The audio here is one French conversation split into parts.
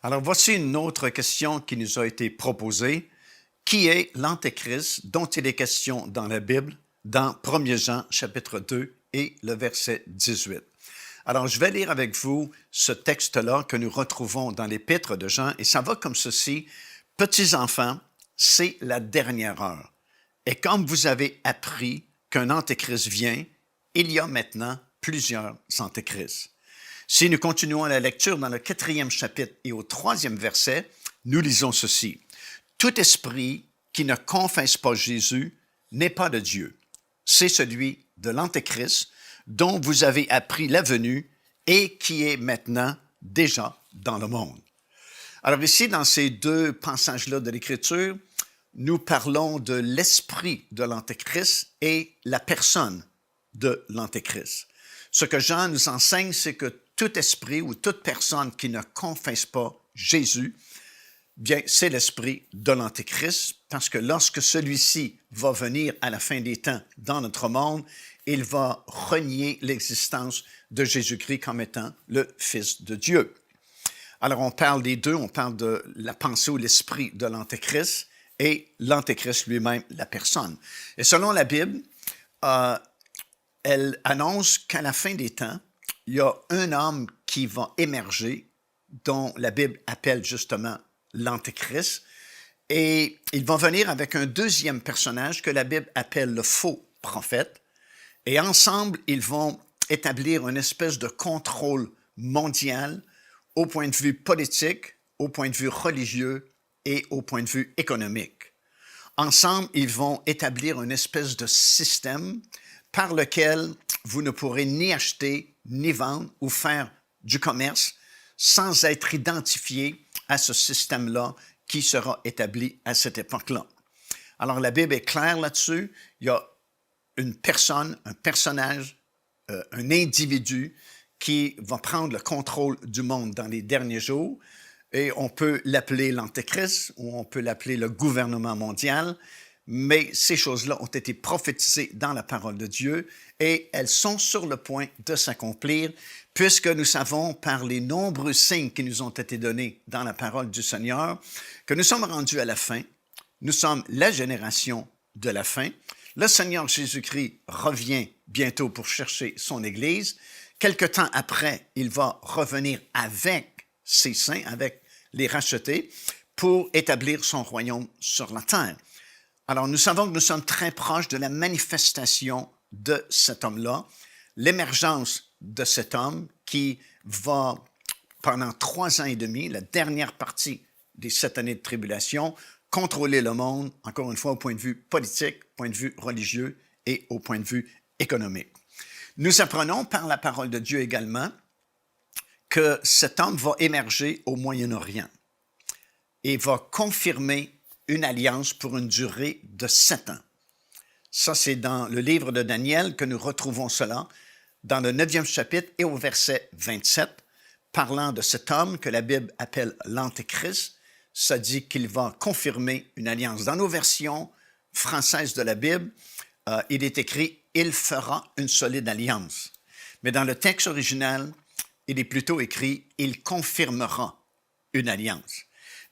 Alors, voici une autre question qui nous a été proposée. Qui est l'Antéchrist dont il est question dans la Bible, dans 1 Jean, chapitre 2 et le verset 18? Alors, je vais lire avec vous ce texte-là que nous retrouvons dans l'Épître de Jean, et ça va comme ceci. « Petits enfants, c'est la dernière heure. Et comme vous avez appris qu'un Antéchrist vient, il y a maintenant plusieurs Antéchrists. » Si nous continuons la lecture dans le 4e chapitre et au 3e verset, nous lisons ceci. « Tout esprit qui ne confesse pas Jésus n'est pas de Dieu. C'est celui de l'Antéchrist dont vous avez appris la venue et qui est maintenant déjà dans le monde. » Alors ici, dans ces deux passages-là de l'Écriture, nous parlons de l'esprit de l'Antéchrist et la personne de l'Antéchrist. Ce que Jean nous enseigne, c'est que tout esprit ou toute personne qui ne confesse pas Jésus, bien, c'est l'esprit de l'Antéchrist, parce que lorsque celui-ci va venir à la fin des temps dans notre monde, il va renier l'existence de Jésus-Christ comme étant le Fils de Dieu. Alors, on parle des deux, on parle de la pensée ou l'esprit de l'Antéchrist et l'Antéchrist lui-même, la personne. Et selon la Bible, elle annonce qu'à la fin des temps, il y a un homme qui va émerger, dont la Bible appelle justement l'Antéchrist, et il va venir avec un deuxième personnage que la Bible appelle le faux prophète, et ensemble, ils vont établir une espèce de contrôle mondial au point de vue politique, au point de vue religieux et au point de vue économique. Ensemble, ils vont établir une espèce de système par lequel vous ne pourrez ni acheter, ni vendre ou faire du commerce sans être identifié à ce système-là qui sera établi à cette époque-là. Alors, la Bible est claire là-dessus. Il y a une personne, un personnage, un individu qui va prendre le contrôle du monde dans les derniers jours. Et on peut l'appeler l'Antéchrist ou on peut l'appeler le gouvernement mondial. Mais ces choses-là ont été prophétisées dans la parole de Dieu et elles sont sur le point de s'accomplir puisque nous savons par les nombreux signes qui nous ont été donnés dans la parole du Seigneur que nous sommes rendus à la fin. Nous sommes la génération de la fin. Le Seigneur Jésus-Christ revient bientôt pour chercher son Église. Quelque temps après, il va revenir avec ses saints, avec les rachetés, pour établir son royaume sur la terre. Alors, nous savons que nous sommes très proches de la manifestation de cet homme-là, l'émergence de cet homme qui va, pendant 3 ans et demi, la dernière partie des 7 années de tribulation, contrôler le monde, encore une fois, au point de vue politique, point de vue religieux et au point de vue économique. Nous apprenons par la parole de Dieu également que cet homme va émerger au Moyen-Orient et va confirmer une alliance pour une durée de 7 ans. Ça, c'est dans le livre de Daniel que nous retrouvons cela, dans le 9e chapitre et au verset 27, parlant de cet homme que la Bible appelle l'Antéchrist. Ça dit qu'il va confirmer une alliance. Dans nos versions françaises de la Bible, il est écrit « Il fera une solide alliance ». Mais dans le texte original, il est plutôt écrit « Il confirmera une alliance ».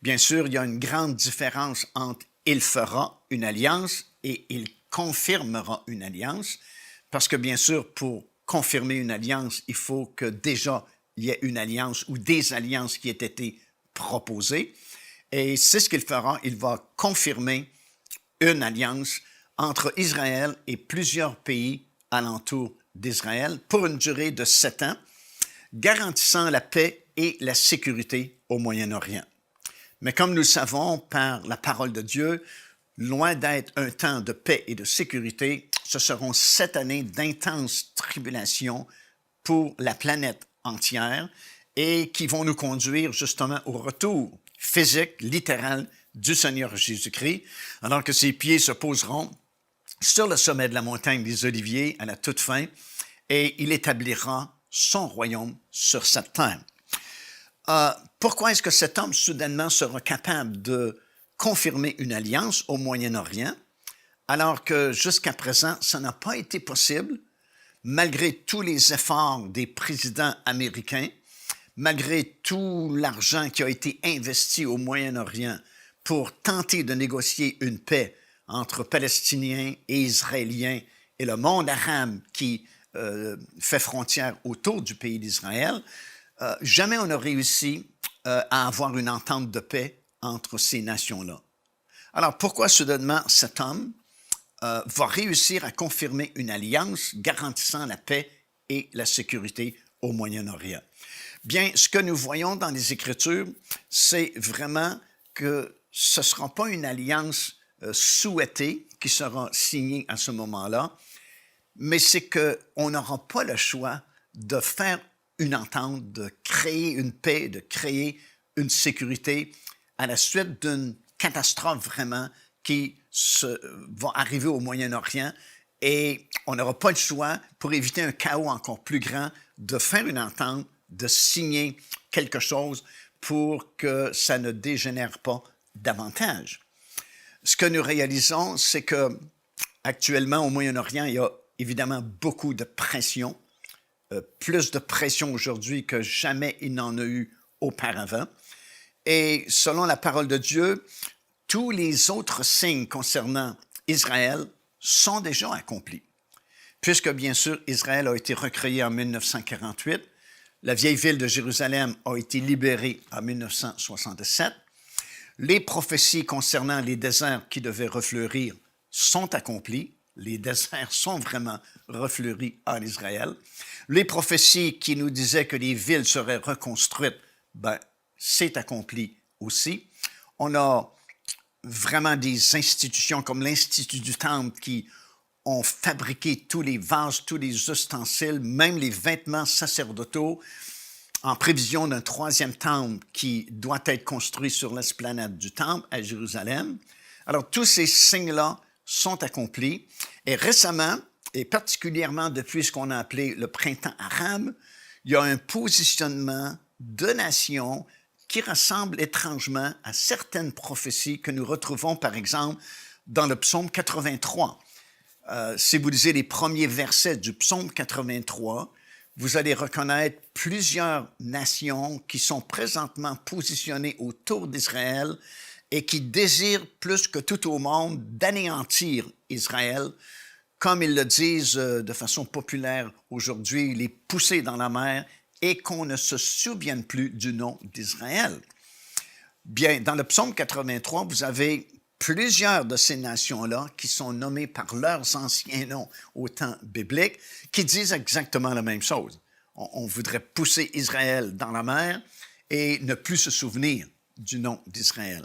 Bien sûr, il y a une grande différence entre « il fera une alliance » et « il confirmera une alliance », parce que bien sûr, pour confirmer une alliance, il faut que déjà il y ait une alliance ou des alliances qui aient été proposées. Et c'est ce qu'il fera, il va confirmer une alliance entre Israël et plusieurs pays alentours d'Israël pour une durée de 7 ans, garantissant la paix et la sécurité au Moyen-Orient. Mais comme nous le savons par la parole de Dieu, loin d'être un temps de paix et de sécurité, ce seront 7 années d'intenses tribulations pour la planète entière et qui vont nous conduire justement au retour physique, littéral du Seigneur Jésus-Christ, alors que ses pieds se poseront sur le sommet de la montagne des Oliviers à la toute fin et il établira son royaume sur cette terre. Pourquoi est-ce que cet homme soudainement sera capable de confirmer une alliance au Moyen-Orient alors que jusqu'à présent, ça n'a pas été possible malgré tous les efforts des présidents américains, malgré tout l'argent qui a été investi au Moyen-Orient pour tenter de négocier une paix entre Palestiniens et Israéliens et le monde arabe qui fait frontière autour du pays d'Israël, jamais on n'a réussi à avoir une entente de paix entre ces nations-là. Alors, pourquoi soudainement cet homme va réussir à confirmer une alliance garantissant la paix et la sécurité au Moyen-Orient? Bien, ce que nous voyons dans les Écritures, c'est vraiment que ce ne sera pas une alliance souhaitée qui sera signée à ce moment-là, mais c'est qu'on n'aura pas le choix de faire une entente, de créer une paix, de créer une sécurité à la suite d'une catastrophe vraiment qui va arriver au Moyen-Orient et on n'aura pas le choix pour éviter un chaos encore plus grand de faire une entente, de signer quelque chose pour que ça ne dégénère pas davantage. Ce que nous réalisons, c'est que actuellement au Moyen-Orient, il y a évidemment beaucoup de pression, plus de pression aujourd'hui que jamais il n'en a eu auparavant. Et selon la parole de Dieu, tous les autres signes concernant Israël sont déjà accomplis. Puisque, bien sûr, Israël a été recréé en 1948, la vieille ville de Jérusalem a été libérée en 1967, les prophéties concernant les déserts qui devaient refleurir sont accomplies, les déserts sont vraiment refleuris en Israël, les prophéties qui nous disaient que les villes seraient reconstruites, c'est accompli aussi. On a vraiment des institutions comme l'Institut du Temple qui ont fabriqué tous les vases, tous les ustensiles, même les vêtements sacerdotaux en prévision d'un troisième temple qui doit être construit sur l'esplanade du Temple à Jérusalem. Alors, tous ces signes-là sont accomplis. Et récemment, et particulièrement depuis ce qu'on a appelé le printemps arabe, il y a un positionnement de nations qui ressemble étrangement à certaines prophéties que nous retrouvons, par exemple, dans le psaume 83. Si vous lisez les premiers versets du psaume 83, vous allez reconnaître plusieurs nations qui sont présentement positionnées autour d'Israël et qui désirent plus que tout au monde d'anéantir Israël, comme ils le disent de façon populaire aujourd'hui, les pousser dans la mer et qu'on ne se souvienne plus du nom d'Israël. Bien, dans le psaume 83, vous avez plusieurs de ces nations-là qui sont nommées par leurs anciens noms au temps biblique, qui disent exactement la même chose. On voudrait pousser Israël dans la mer et ne plus se souvenir du nom d'Israël.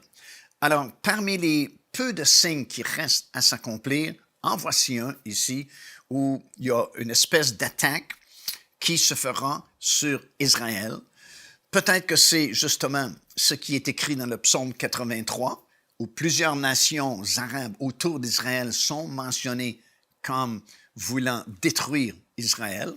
Alors, parmi les peu de signes qui restent à s'accomplir, en voici un ici où il y a une espèce d'attaque qui se fera sur Israël. Peut-être que c'est justement ce qui est écrit dans le psaume 83, où plusieurs nations arabes autour d'Israël sont mentionnées comme voulant détruire Israël.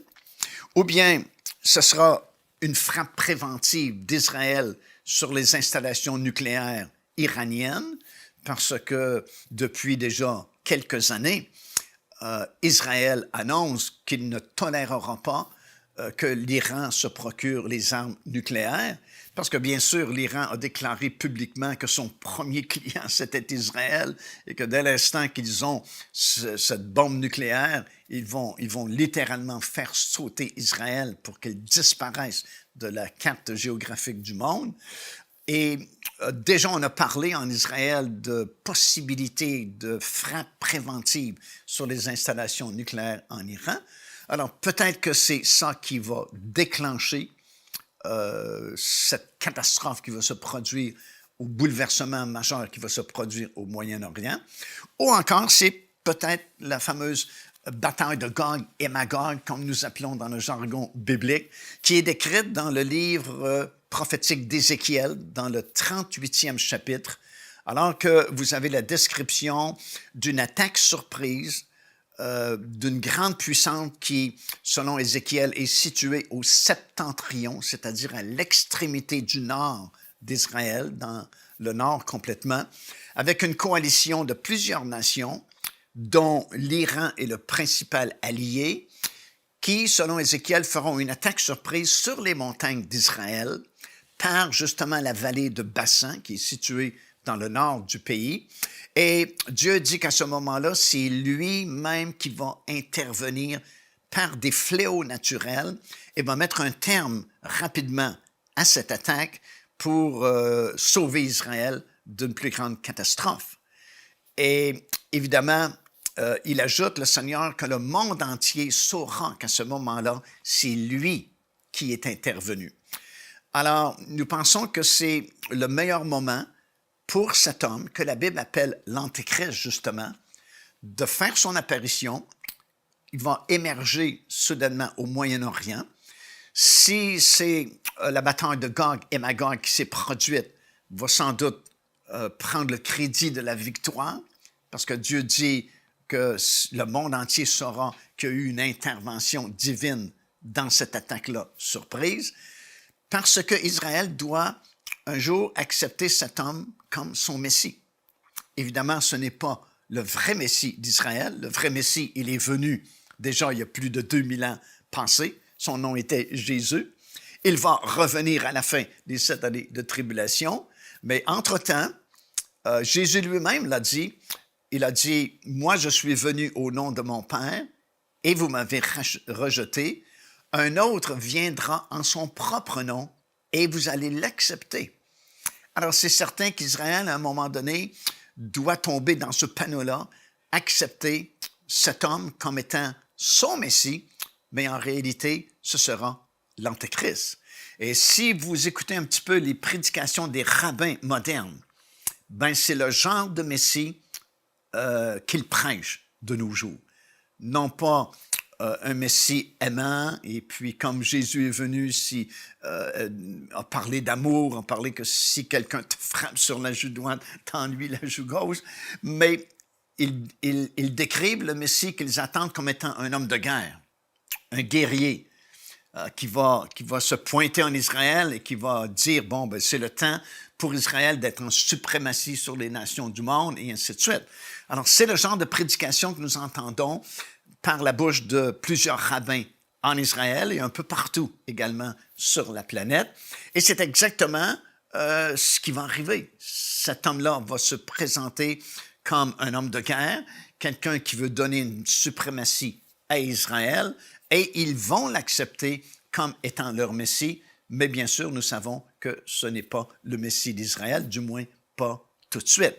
Ou bien ce sera une frappe préventive d'Israël sur les installations nucléaires iraniennes, parce que depuis déjà quelques années, Israël annonce qu'il ne tolérera pas que l'Iran se procure les armes nucléaires, parce que bien sûr, l'Iran a déclaré publiquement que son premier client, c'était Israël, et que dès l'instant qu'ils ont cette bombe nucléaire, ils vont littéralement faire sauter Israël pour qu'il disparaisse de la carte géographique du monde. Et déjà, on a parlé en Israël de possibilités de frappes préventives sur les installations nucléaires en Iran. Alors, peut-être que c'est ça qui va déclencher cette catastrophe qui va se produire, ou bouleversement majeur qui va se produire au Moyen-Orient. Ou encore, c'est peut-être la fameuse bataille de Gog et Magog, comme nous appelons dans le jargon biblique, qui est décrite dans le livre prophétique d'Ézéchiel, dans le 38e chapitre, alors que vous avez la description d'une attaque surprise d'une grande puissance qui, selon Ézéchiel, est située au septentrion, c'est-à-dire à l'extrémité du nord d'Israël, dans le nord complètement, avec une coalition de plusieurs nations, dont l'Iran est le principal allié, qui, selon Ézéchiel, feront une attaque surprise sur les montagnes d'Israël par justement la vallée de Bassan, qui est située dans le nord du pays. Et Dieu dit qu'à ce moment-là, c'est lui-même qui va intervenir par des fléaux naturels et va mettre un terme rapidement à cette attaque pour sauver Israël d'une plus grande catastrophe. Et évidemment, il ajoute, le Seigneur, que le monde entier saura qu'à ce moment-là, c'est lui qui est intervenu. Alors, nous pensons que c'est le meilleur moment pour cet homme, que la Bible appelle l'Antéchrist, justement, de faire son apparition. Il va émerger soudainement au Moyen-Orient. Si c'est la bataille de Gog et Magog qui s'est produite, va sans doute prendre le crédit de la victoire, parce que Dieu dit que le monde entier saura qu'il y a eu une intervention divine dans cette attaque-là, surprise, parce qu'Israël doit un jour accepter cet homme comme son Messie. Évidemment, ce n'est pas le vrai Messie d'Israël. Le vrai Messie, il est venu déjà il y a plus de 2000 ans passés. Son nom était Jésus. Il va revenir à la fin des 7 années de tribulation. Mais entre-temps, Jésus lui-même l'a dit. Il a dit, « Moi, je suis venu au nom de mon Père et vous m'avez rejeté. Un autre viendra en son propre nom et vous allez l'accepter. » Alors, c'est certain qu'Israël, à un moment donné, doit tomber dans ce panneau-là, accepter cet homme comme étant son Messie, mais en réalité, ce sera l'Antéchrist. Et si vous écoutez un petit peu les prédications des rabbins modernes, ben c'est le genre de Messie qu'ils prêchent de nos jours. Non pas un Messie aimant, et puis comme Jésus est venu, a parlé d'amour, a parlé que si quelqu'un te frappe sur la joue droite, tends-lui la joue gauche, mais ils décrivent le Messie qu'ils attendent comme étant un homme de guerre, un guerrier qui va se pointer en Israël et qui va dire, bon, ben, c'est le temps pour Israël d'être en suprématie sur les nations du monde, et ainsi de suite. Alors, c'est le genre de prédication que nous entendons par la bouche de plusieurs rabbins en Israël et un peu partout également sur la planète. Et c'est exactement ce qui va arriver. Cet homme-là va se présenter comme un homme de guerre, quelqu'un qui veut donner une suprématie à Israël, et ils vont l'accepter comme étant leur Messie, mais bien sûr, nous savons que ce n'est pas le Messie d'Israël, du moins pas tout de suite.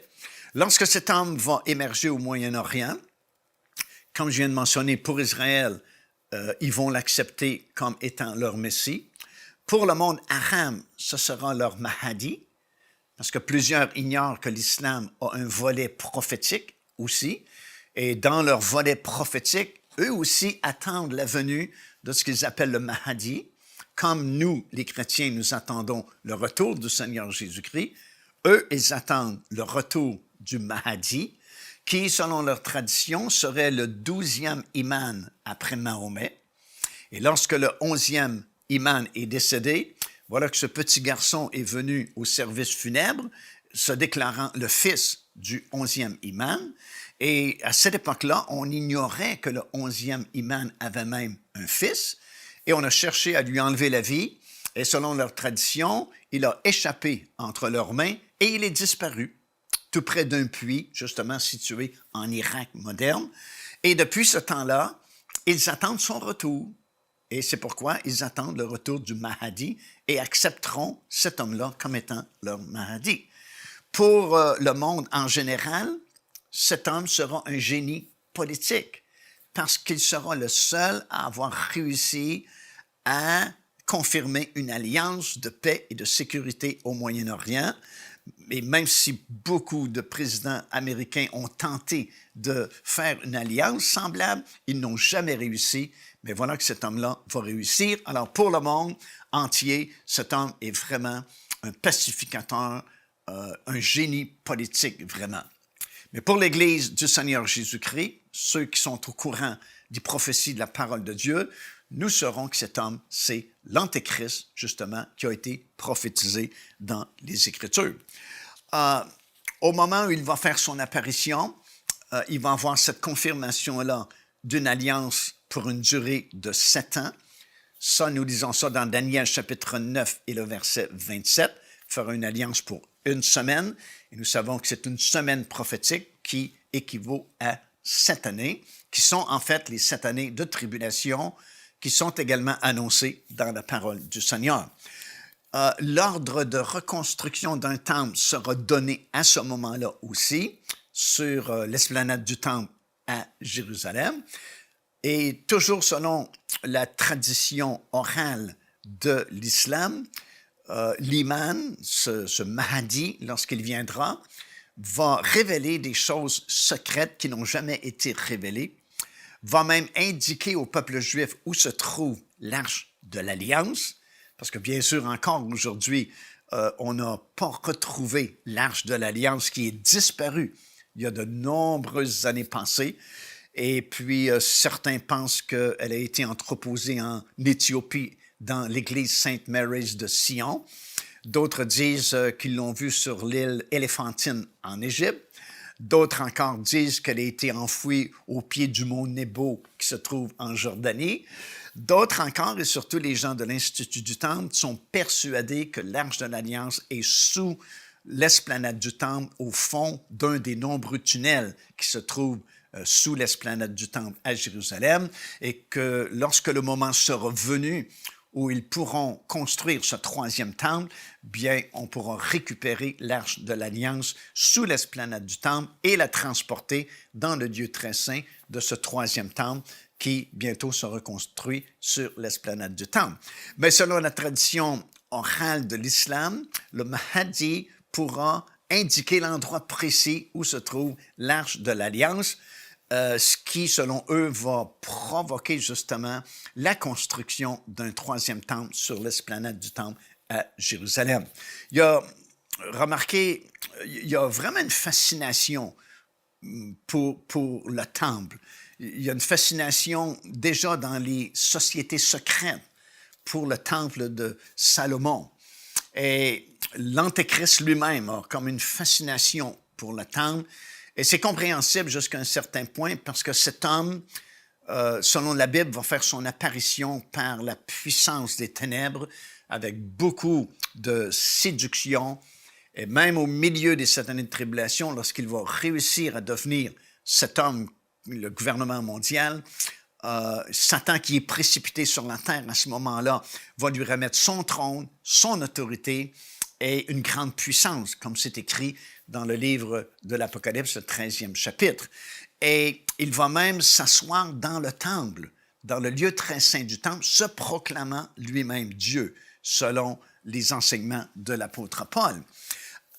Lorsque cet homme va émerger au Moyen-Orient, comme je viens de mentionner, pour Israël, ils vont l'accepter comme étant leur Messie. Pour le monde arabe, ce sera leur Mahdi, parce que plusieurs ignorent que l'islam a un volet prophétique aussi, et dans leur volet prophétique, eux aussi attendent la venue de ce qu'ils appellent le Mahdi. Comme nous, les chrétiens, nous attendons le retour du Seigneur Jésus-Christ, eux, ils attendent le retour du Mahdi, qui, selon leur tradition, serait le 12e imam après Mahomet. Et lorsque le 11e imam est décédé, voilà que ce petit garçon est venu au service funèbre, se déclarant le fils du 11e imam. Et à cette époque-là, on ignorait que le 11e imam avait même un fils, et on a cherché à lui enlever la vie. Et selon leur tradition, il a échappé entre leurs mains et il est disparu, tout près d'un puits, justement situé en Irak moderne. Et depuis ce temps-là, ils attendent son retour. Et c'est pourquoi ils attendent le retour du Mahdi et accepteront cet homme-là comme étant leur Mahdi. Pour le monde en général, cet homme sera un génie politique parce qu'il sera le seul à avoir réussi à confirmer une alliance de paix et de sécurité au Moyen-Orient. Et même si beaucoup de présidents américains ont tenté de faire une alliance semblable, ils n'ont jamais réussi. Mais voilà que cet homme-là va réussir. Alors, pour le monde entier, cet homme est vraiment un pacificateur, un génie politique, vraiment. Mais pour l'Église du Seigneur Jésus-Christ, ceux qui sont au courant des prophéties de la parole de Dieu, nous saurons que cet homme, c'est l'Antéchrist, justement, qui a été prophétisé dans les Écritures. Au moment où il va faire son apparition, il va avoir cette confirmation-là d'une alliance pour une durée de 7 ans. Ça, nous lisons ça dans Daniel chapitre 9 et le verset 27. Faire une alliance pour une semaine. Et nous savons que c'est une semaine prophétique qui équivaut à 7 années, qui sont en fait les 7 années de tribulation qui sont également annoncées dans la parole du Seigneur. L'ordre de reconstruction d'un temple sera donné à ce moment-là aussi sur l'esplanade du temple à Jérusalem. Et toujours selon la tradition orale de l'islam, l'imam, ce Mahdi, lorsqu'il viendra, va révéler des choses secrètes qui n'ont jamais été révélées, va même indiquer au peuple juif où se trouve l'Arche de l'Alliance, parce que bien sûr, encore aujourd'hui, on n'a pas retrouvé l'Arche de l'Alliance qui est disparue il y a de nombreuses années passées. Et puis, certains pensent qu'elle a été entreposée en Éthiopie dans l'église Sainte Mary's de Sion. D'autres disent qu'ils l'ont vue sur l'île Éléphantine en Égypte. D'autres encore disent qu'elle a été enfouie au pied du mont Nebo qui se trouve en Jordanie. D'autres encore, et surtout les gens de l'Institut du Temple, sont persuadés que l'Arche de l'Alliance est sous l'esplanade du Temple, au fond d'un des nombreux tunnels qui se trouvent sous l'esplanade du Temple à Jérusalem, et que lorsque le moment sera venu où ils pourront construire ce troisième temple, bien, on pourra récupérer l'Arche de l'Alliance sous l'esplanade du temple et la transporter dans le lieu très saint de ce troisième temple qui bientôt sera construit sur l'esplanade du temple. Mais selon la tradition orale de l'islam, le Mahdi pourra indiquer l'endroit précis où se trouve l'Arche de l'Alliance, ce qui, selon eux, va provoquer justement la construction d'un troisième temple sur l'esplanade du temple à Jérusalem. Remarquez, il y a vraiment une fascination pour le temple. Il y a une fascination déjà dans les sociétés secrètes pour le temple de Salomon. Et l'Antéchrist lui-même a comme une fascination pour le temple. Et c'est compréhensible jusqu'à un certain point parce que cet homme, selon la Bible, va faire son apparition par la puissance des ténèbres avec beaucoup de séduction. Et même au milieu des 7 années de tribulation, lorsqu'il va réussir à devenir cet homme, le gouvernement mondial, Satan qui est précipité sur la terre à ce moment-là va lui remettre son trône, son autorité et une grande puissance, comme c'est écrit dans le livre de l'Apocalypse, le 13e chapitre. Et il va même s'asseoir dans le temple, dans le lieu très saint du temple, se proclamant lui-même Dieu, selon les enseignements de l'apôtre Paul.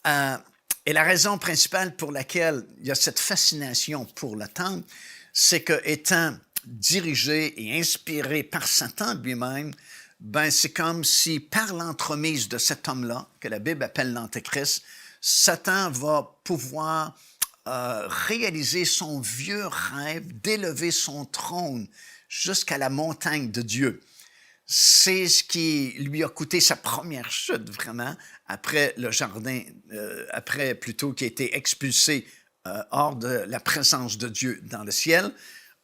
Et la raison principale pour laquelle il y a cette fascination pour le temple, c'est qu'étant dirigé et inspiré par Satan lui-même, ben c'est comme si par l'entremise de cet homme-là, que la Bible appelle l'Antéchrist, Satan va pouvoir réaliser son vieux rêve d'élever son trône jusqu'à la montagne de Dieu. C'est ce qui lui a coûté sa première chute, vraiment, après le jardin, après plutôt qu'il a été expulsé hors de la présence de Dieu dans le ciel,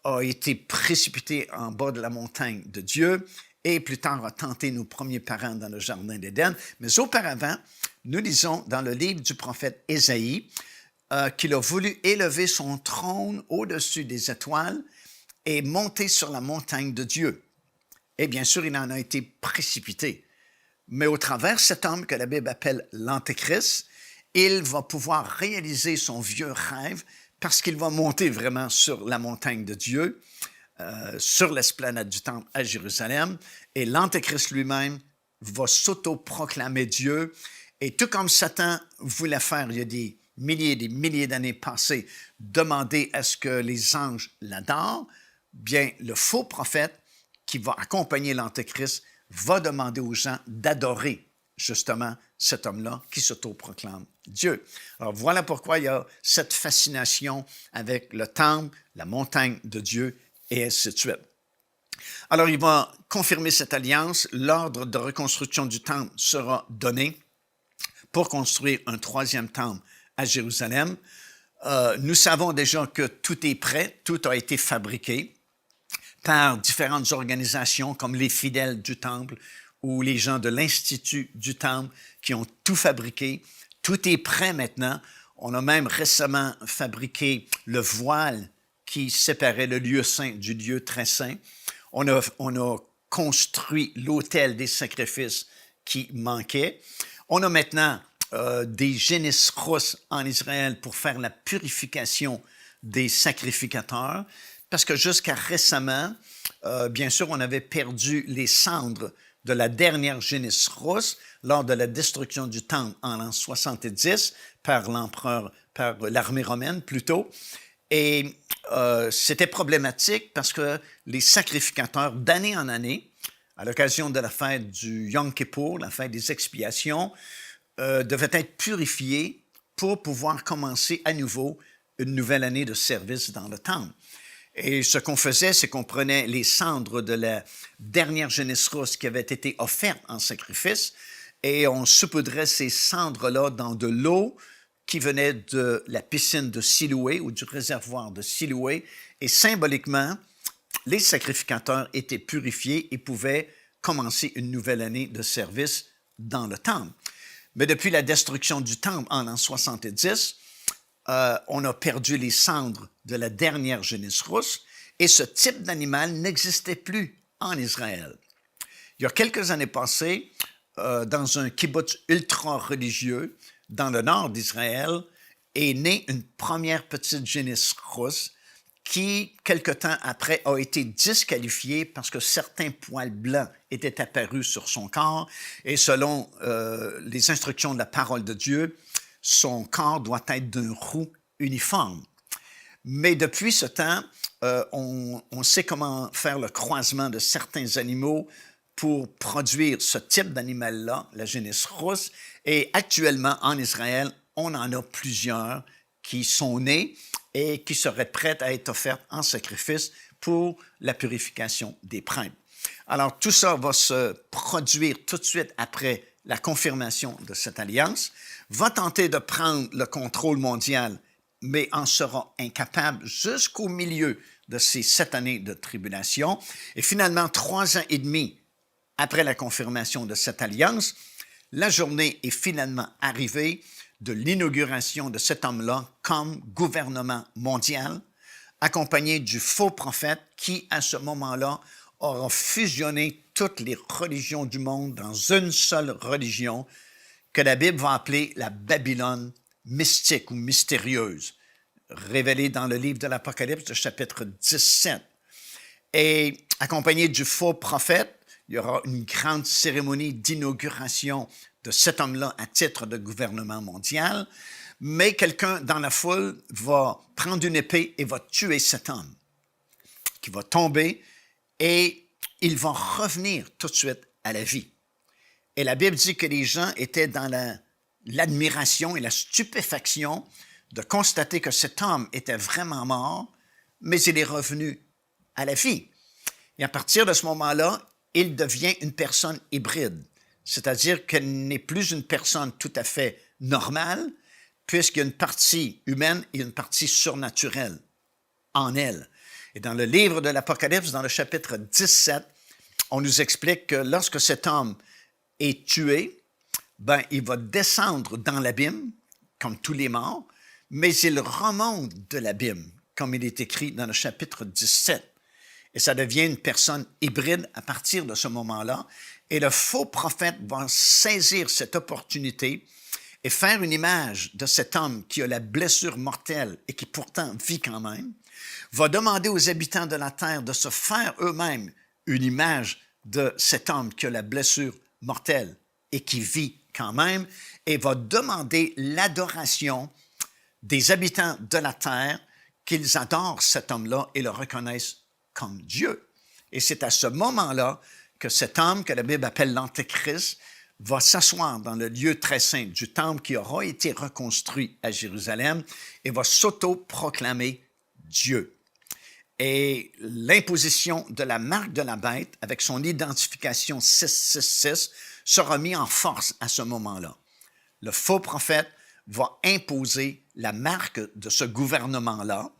a été précipité en bas de la montagne de Dieu et plus tard a tenté nos premiers parents dans le jardin d'Éden. Mais auparavant, nous lisons dans le livre du prophète Ésaïe qu'il a voulu élever son trône au-dessus des étoiles et monter sur la montagne de Dieu. Et bien sûr, il en a été précipité. Mais au travers de cet homme que la Bible appelle l'Antéchrist, il va pouvoir réaliser son vieux rêve parce qu'il va monter vraiment sur la montagne de Dieu, sur l'esplanade du temple à Jérusalem, et l'Antéchrist lui-même va s'auto-proclamer Dieu. Et tout comme Satan voulait faire il y a des milliers d'années passées, demander à ce que les anges l'adorent, bien le faux prophète qui va accompagner l'Antéchrist va demander aux gens d'adorer justement cet homme-là qui s'auto-proclame Dieu. Alors voilà pourquoi il y a cette fascination avec le temple, la montagne de Dieu et ainsi de suite. Alors il va confirmer cette alliance, l'ordre de reconstruction du temple sera donné pour construire un troisième temple à Jérusalem. Nous savons déjà que tout est prêt, tout a été fabriqué. par différentes organisations comme les fidèles du temple ou les gens de l'Institut du temple qui ont tout fabriqué. Tout est prêt maintenant. On a même récemment fabriqué le voile qui séparait le lieu saint du lieu très saint. On a construit l'autel des sacrifices qui manquait. On a maintenant des génisses rousses en Israël pour faire la purification des sacrificateurs, parce que jusqu'à récemment, bien sûr, on avait perdu les cendres de la dernière génisse rousse lors de la destruction du temple en l'an 70 par l'armée romaine plutôt. Et c'était problématique parce que les sacrificateurs, d'année en année, à l'occasion de la fête du Yom Kippour, la fête des expiations, devaient être purifiés pour pouvoir commencer à nouveau une nouvelle année de service dans le temple. Et ce qu'on faisait, c'est qu'on prenait les cendres de la dernière génisse rousse qui avait été offerte en sacrifice et on saupoudrait ces cendres-là dans de l'eau qui venait de la piscine de Siloué ou du réservoir de Siloué. Et symboliquement, les sacrificateurs étaient purifiés et pouvaient commencer une nouvelle année de service dans le temple. Mais depuis la destruction du temple en l'an 70, on a perdu les cendres de la dernière génisse rousse et ce type d'animal n'existait plus en Israël. Il y a quelques années passées, dans un kibbutz ultra-religieux dans le nord d'Israël, est née une première petite génisse rousse qui, quelque temps après, a été disqualifiée parce que certains poils blancs étaient apparus sur son corps et selon les instructions de la parole de Dieu, son corps doit être d'un roux uniforme. Mais depuis ce temps, on sait comment faire le croisement de certains animaux pour produire ce type d'animal-là, la génisse rousse. Et actuellement, en Israël, on en a plusieurs qui sont nés et qui seraient prêtes à être offertes en sacrifice pour la purification des prêtres. Alors, tout ça va se produire tout de suite après la confirmation de cette alliance, va tenter de prendre le contrôle mondial, mais en sera incapable jusqu'au milieu de ces 7 années de tribulation. Et finalement, 3 ans et demi après la confirmation de cette alliance, la journée est finalement arrivée de l'inauguration de cet homme-là comme gouvernement mondial, accompagné du faux prophète qui, à ce moment-là, aura fusionné toutes les religions du monde dans une seule religion que la Bible va appeler la Babylone mystique ou mystérieuse, révélée dans le livre de l'Apocalypse, le chapitre 17. Et accompagné du faux prophète, il y aura une grande cérémonie d'inauguration de cet homme-là à titre de gouvernement mondial, mais quelqu'un dans la foule va prendre une épée et va tuer cet homme, qui va tomber et il va revenir tout de suite à la vie. Et la Bible dit que les gens étaient dans l'admiration et la stupéfaction de constater que cet homme était vraiment mort, mais il est revenu à la vie. Et à partir de ce moment-là, il devient une personne hybride, c'est-à-dire qu'elle n'est plus une personne tout à fait normale, puisqu'il y a une partie humaine et une partie surnaturelle en elle. Et dans le livre de l'Apocalypse, dans le chapitre 17, on nous explique que lorsque cet homme est tué, il va descendre dans l'abîme, comme tous les morts, mais il remonte de l'abîme, comme il est écrit dans le chapitre 17. Et ça devient une personne hybride à partir de ce moment-là. Et le faux prophète va saisir cette opportunité et faire une image de cet homme qui a la blessure mortelle et qui pourtant vit quand même, va demander aux habitants de la terre de se faire eux-mêmes une image de cet homme qui a la blessure mortelle et qui vit quand même, et va demander l'adoration des habitants de la terre, qu'ils adorent cet homme-là et le reconnaissent comme Dieu. Et c'est à ce moment-là que cet homme, que la Bible appelle l'Antéchrist, va s'asseoir dans le lieu très saint du temple qui aura été reconstruit à Jérusalem et va s'auto-proclamer Dieu. Et l'imposition de la marque de la bête, avec son identification 666, sera mise en force à ce moment-là. Le faux prophète va imposer la marque de ce gouvernement-là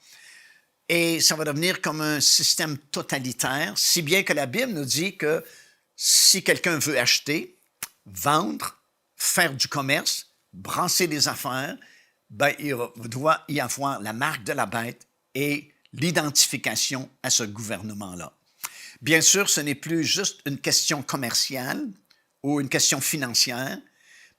et ça va devenir comme un système totalitaire, si bien que la Bible nous dit que si quelqu'un veut acheter, vendre, faire du commerce, brasser des affaires, ben, il doit y avoir la marque de la bête et l'identification à ce gouvernement-là. Bien sûr, ce n'est plus juste une question commerciale ou une question financière,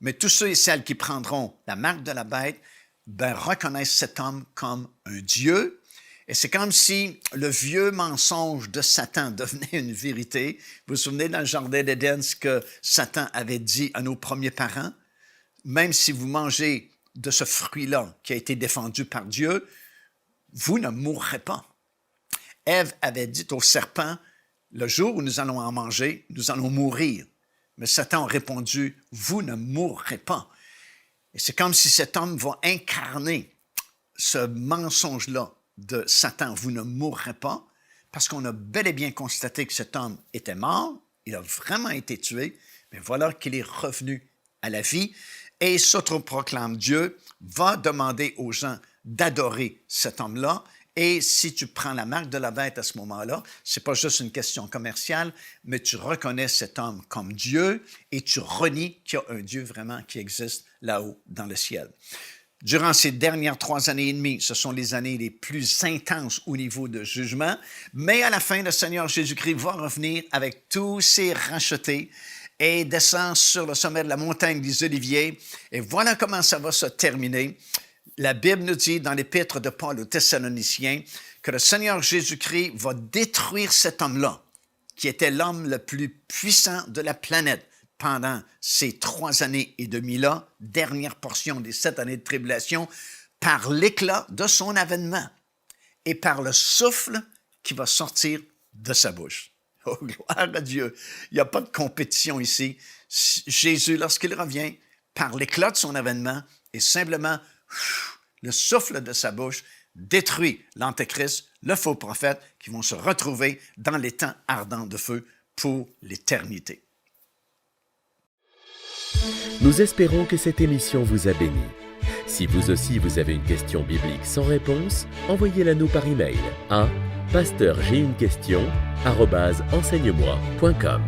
mais tous ceux et celles qui prendront la marque de la bête ben, reconnaissent cet homme comme un Dieu. Et c'est comme si le vieux mensonge de Satan devenait une vérité. Vous vous souvenez dans le jardin d'Éden ce que Satan avait dit à nos premiers parents? Même si vous mangez de ce fruit-là qui a été défendu par Dieu, vous ne mourrez pas. Ève avait dit au serpent, le jour où nous allons en manger, nous allons mourir. Mais Satan a répondu, vous ne mourrez pas. Et c'est comme si cet homme va incarner ce mensonge-là de Satan, vous ne mourrez pas, parce qu'on a bel et bien constaté que cet homme était mort, il a vraiment été tué, mais voilà qu'il est revenu à la vie et s'autoproclame Dieu, va demander aux gens d'adorer cet homme-là. Et si tu prends la marque de la bête à ce moment-là, c'est pas juste une question commerciale, mais tu reconnais cet homme comme Dieu et tu renies qu'il y a un Dieu vraiment qui existe là-haut dans le ciel. Durant ces dernières 3 années et demie, ce sont les années les plus intenses au niveau de jugement, mais à la fin, le Seigneur Jésus-Christ va revenir avec tous ses rachetés et descend sur le sommet de la montagne des Oliviers. Et voilà comment ça va se terminer. La Bible nous dit dans l'épître de Paul aux Thessaloniciens que le Seigneur Jésus-Christ va détruire cet homme-là, qui était l'homme le plus puissant de la planète pendant ces 3 années et demie-là, dernière portion des 7 années de tribulation, par l'éclat de son avènement et par le souffle qui va sortir de sa bouche. Oh, gloire à Dieu! Il n'y a pas de compétition ici. Jésus, lorsqu'il revient, par l'éclat de son avènement et simplement le souffle de sa bouche détruit l'Antéchrist, le faux prophète, qui vont se retrouver dans les temps ardents de feu pour l'éternité. Nous espérons que cette émission vous a béni. Si vous aussi vous avez une question biblique sans réponse, envoyez-la nous par email à pasteurj'aiunequestion@enseigne-moi.com.